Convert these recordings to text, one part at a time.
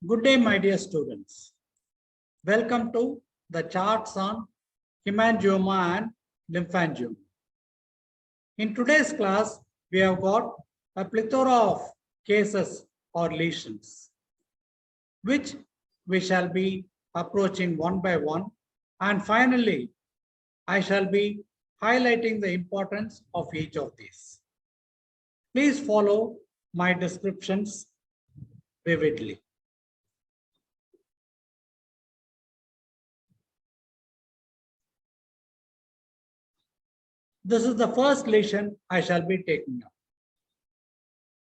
Good day, my dear students. Welcome to the charts on hemangioma and lymphangioma. In today's class, we have got a plethora of cases or lesions, which we shall be approaching one by one. And finally, I shall be highlighting the importance of each of these. Please follow my descriptions vividly. This is the first lesion I shall be taking up.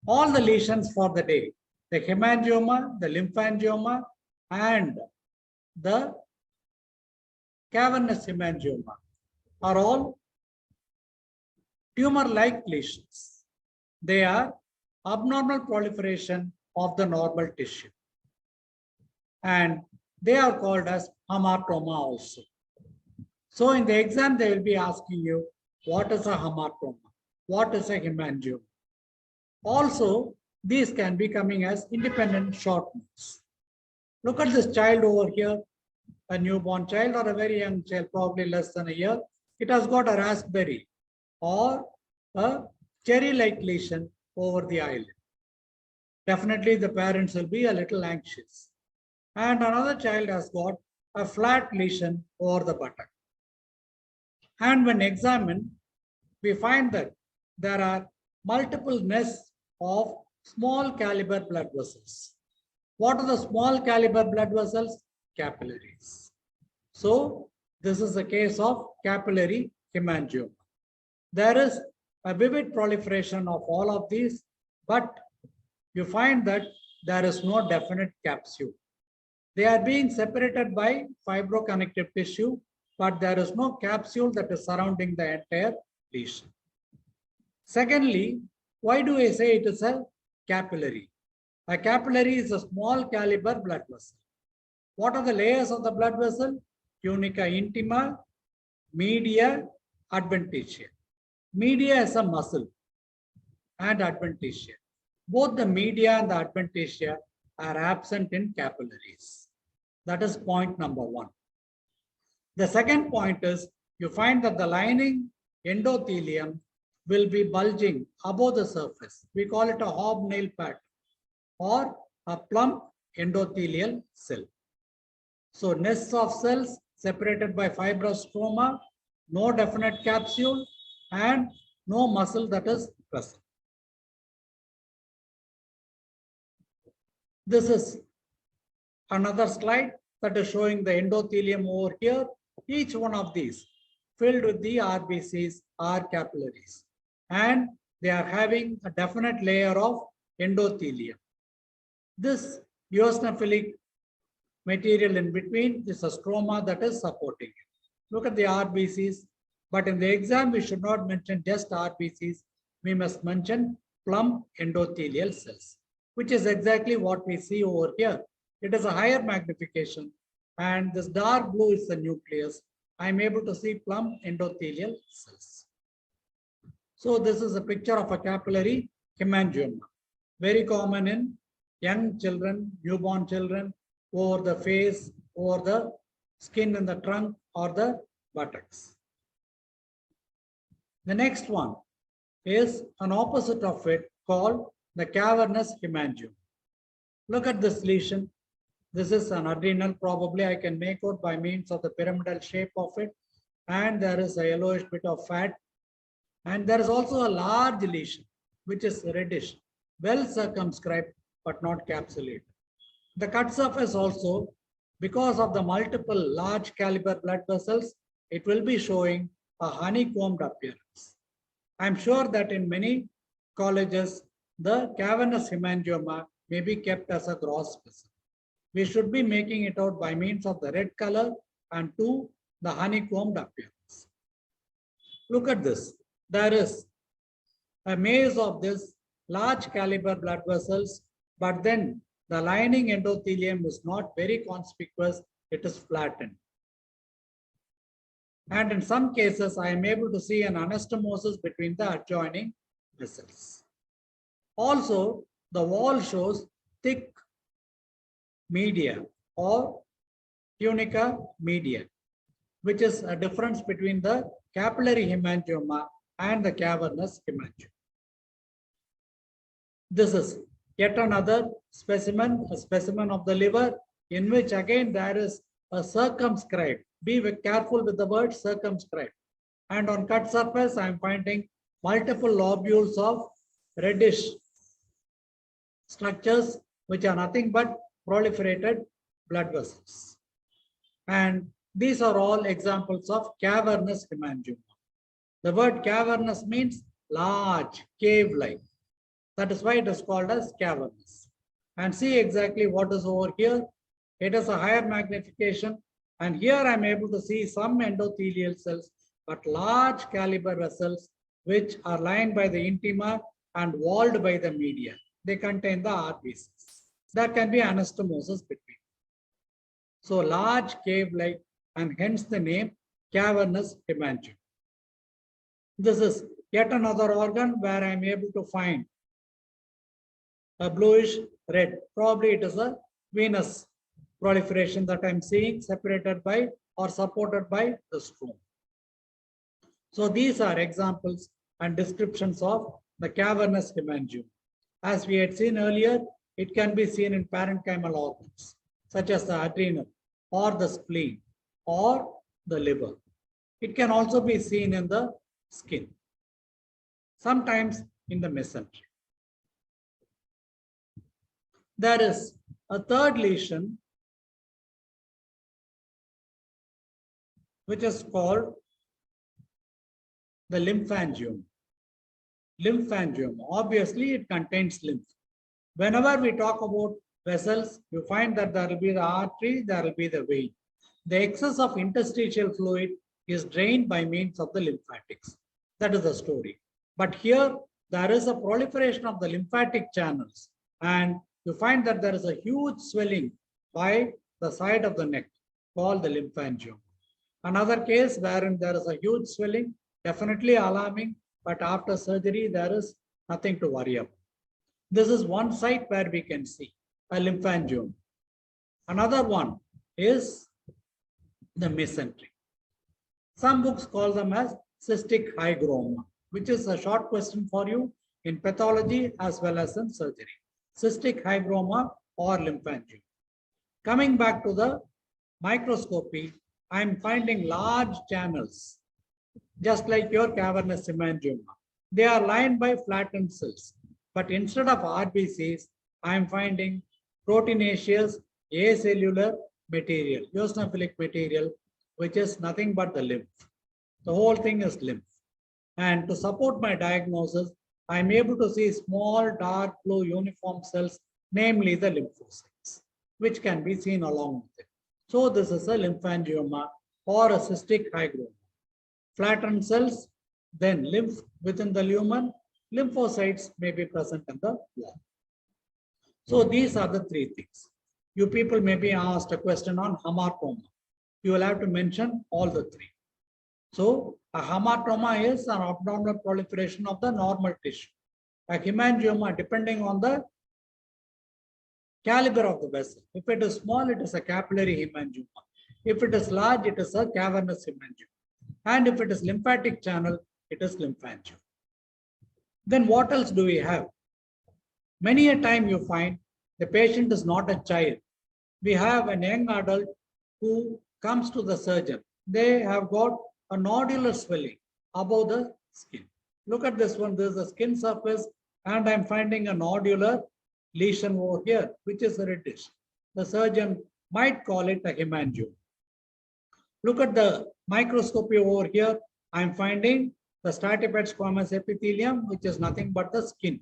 All the lesions for the day, the hemangioma, the lymphangioma, and the cavernous hemangioma are all tumor-like lesions. They are abnormal proliferation of the normal tissue. And they are called as hamartoma also. So in the exam, they will be asking you, what is a hamartoma? What is a hemangioma? Also, these can be coming as independent short notes. Look at this child over here, a newborn child or a very young child, probably less than a year. It has got a raspberry or a cherry-like lesion over the eyelid. Definitely the parents will be a little anxious. And another child has got a flat lesion over the buttock. And when examined, we find that there are multiple nests of small caliber blood vessels. What are the small caliber blood vessels? Capillaries. So this is a case of capillary hemangioma. There is a vivid proliferation of all of these, but you find that there is no definite capsule. They are being separated by fibroconnective tissue, but there is no capsule that is surrounding the entire lesion. Secondly, why do I say it is a capillary? A capillary is a small caliber blood vessel. What are the layers of the blood vessel? Tunica intima, media, adventitia. Media is a muscle and adventitia. Both the media and the adventitia are absent in capillaries. That is point number one. The second point is you find that the lining endothelium will be bulging above the surface. We call it a hobnail pattern or a plump endothelial cell. So nests of cells separated by fibrous stroma, no definite capsule, and no muscle that is present. This is another slide that is showing the endothelium over here. Each one of these filled with the RBCs are capillaries, and they are having a definite layer of endothelium. This eosinophilic material in between is a stroma that is supporting it. Look at the RBCs, but in the exam we should not mention just RBCs. We must mention plump endothelial cells, which is exactly what we see over here. It is a higher magnification, and this dark blue is the nucleus. I am able to see plump endothelial cells. So this is a picture of a capillary hemangioma, very common in young children, newborn children, over the face, over the skin in the trunk or the buttocks. The next one is an opposite of it called the cavernous hemangioma. Look at this lesion. This is an adrenal, probably I can make out by means of the pyramidal shape of it. And there is a yellowish bit of fat. And there is also a large lesion, which is reddish, well circumscribed, but not capsulated. The cut surface also, because of the multiple large caliber blood vessels, it will be showing a honeycombed appearance. I'm sure that in many colleges, the cavernous hemangioma may be kept as a gross specimen. We should be making it out by means of the red color and the honeycombed appearance. Look at this. There is a maze of this large caliber blood vessels, but then the lining endothelium is not very conspicuous. It is flattened. And in some cases, I am able to see an anastomosis between the adjoining vessels. Also, the wall shows thick media or tunica media, which is a difference between the capillary hemangioma and the cavernous hemangioma. This is yet another specimen, a specimen of the liver, in which again there is a circumscribed. Be careful with the word circumscribed. And on cut surface, I am finding multiple lobules of reddish structures, which are nothing but proliferated blood vessels. And these are all examples of cavernous hemangioma. The word cavernous means large, cave-like. That is why it is called as cavernous. And see exactly what is over here. It is a higher magnification. And here I am able to see some endothelial cells, but large caliber vessels, which are lined by the intima and walled by the media. They contain the RBCs. There can be anastomosis between. So large cave-like, and hence the name cavernous hemangioma. This is yet another organ where I am able to find a bluish red. Probably it is a venous proliferation that I'm seeing, separated by or supported by the stroma. So these are examples and descriptions of the cavernous hemangioma. As we had seen earlier, it can be seen in parenchymal organs, such as the adrenal or the spleen or the liver. It can also be seen in the skin, sometimes in the mesentery. There is a third lesion which is called the lymphangioma. Lymphangioma, obviously it contains lymph. Whenever we talk about vessels, you find that there will be the artery, there will be the vein. The excess of interstitial fluid is drained by means of the lymphatics. That is the story. But here, there is a proliferation of the lymphatic channels, and you find that there is a huge swelling by the side of the neck called the lymphangioma. Another case wherein there is a huge swelling, definitely alarming, but after surgery, there is nothing to worry about. This is one site where we can see a lymphangioma. Another one is the mesentery. Some books call them as cystic hygroma, which is a short question for you in pathology as well as in surgery. Cystic hygroma or lymphangioma. Coming back to the microscopy, I am finding large channels, just like your cavernous hemangioma. They are lined by flattened cells, but instead of RBCs, I am finding proteinaceous acellular material, eosinophilic material, which is nothing but the lymph. The whole thing is lymph. And to support my diagnosis, I am able to see small dark blue uniform cells, namely the lymphocytes, which can be seen along with it. So this is a lymphangioma or a cystic hygroma. Flattened cells, then lymph within the lumen, lymphocytes may be present in the wall. So these are the three things. You people may be asked a question on hamartoma. You will have to mention all the three. So a hamartoma is an abnormal proliferation of the normal tissue. A hemangioma, depending on the caliber of the vessel. If it is small, it is a capillary hemangioma. If it is large, it is a cavernous hemangioma. And if it is lymphatic channel, it is lymphangioma. Then what else do we have? Many a time you find the patient is not a child. We have a young adult who comes to the surgeon. They have got a nodular swelling above the skin. Look at this one. This is the skin surface, and I'm finding a nodular lesion over here, which is reddish. The surgeon might call it a hemangioma. Look at the microscopy over here. I'm finding the stratified squamous epithelium, which is nothing but the skin.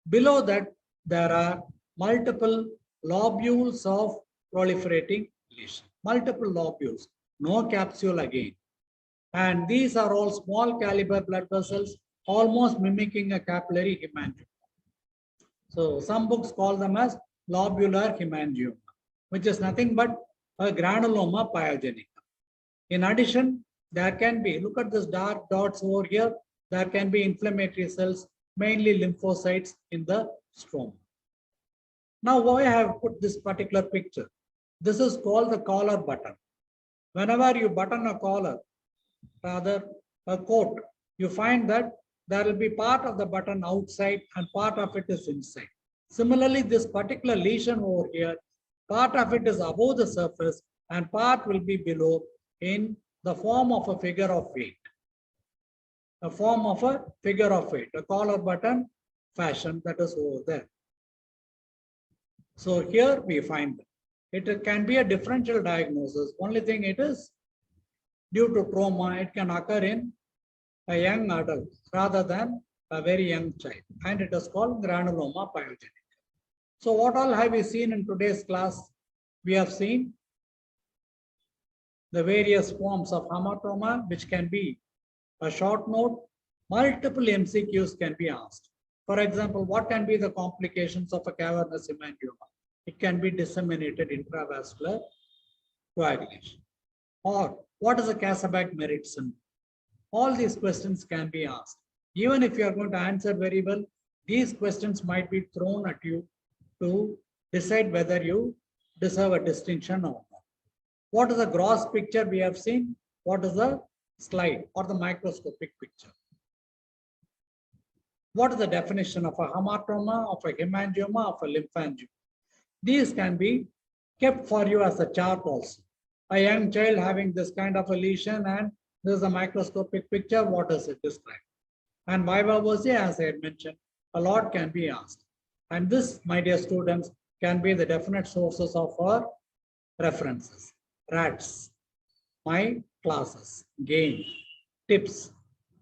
Below that, there are multiple lobules of proliferating lesion. Multiple lobules, no capsule again. And these are all small caliber blood vessels, almost mimicking a capillary hemangioma. So some books call them as lobular hemangioma, which is nothing but a granuloma pyogenica. In addition, there can be, look at this dark dots over here, there can be inflammatory cells, mainly lymphocytes in the stroma. Now, why I have put this particular picture? This is called the collar button. Whenever you button a collar, rather a coat, you find that there will be part of the button outside and part of it is inside. Similarly, this particular lesion over here, part of it is above the surface and part will be below in the form of a figure of 8. A form of a figure of 8, a collar button fashion that is over there. So here we find it can be a differential diagnosis. Only thing it is due to trauma, it can occur in a young adult rather than a very young child, and it is called granuloma pyogenic. So what all have we seen in today's class? We have seen the various forms of hematoma, which can be a short note. Multiple MCQs can be asked. For example, what can be the complications of a cavernous hemangioma? It can be disseminated intravascular coagulation. Or what is a Kasabag-Merritt syndrome? All these questions can be asked. Even if you are going to answer very well, these questions might be thrown at you to decide whether you deserve a distinction or not. What is the gross picture we have seen? What is the slide or the microscopic picture? What is the definition of a hematoma, of a hemangioma, of a lymphangioma? These can be kept for you as a chart also. A young child having this kind of a lesion, and this is a microscopic picture. What does it describe? And viva voce, as I had mentioned, a lot can be asked. And this, my dear students, can be the definite sources of our references. R.A.T.S, my classes, GAIN, tips,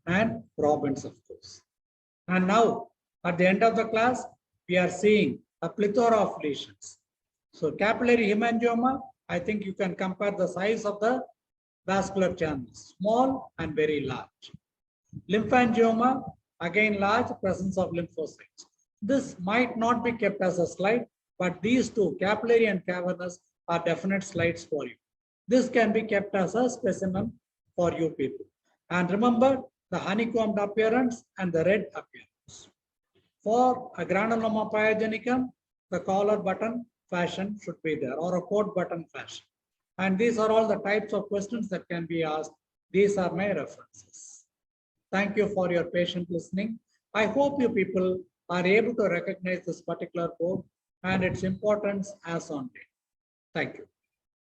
and Robbins, of course. And now, at the end of the class, we are seeing a plethora of lesions. So capillary hemangioma, I think you can compare the size of the vascular channels, small and very large. Lymphangioma, again large, presence of lymphocytes. This might not be kept as a slide, but these two, capillary and cavernous, are definite slides for you. This can be kept as a specimen for you people. And remember the honeycombed appearance and the red appearance. For a granuloma pyogenicum, the collar button fashion should be there, or a coat button fashion. And these are all the types of questions that can be asked. These are my references. Thank you for your patient listening. I hope you people are able to recognize this particular board and its importance as on date. Thank you.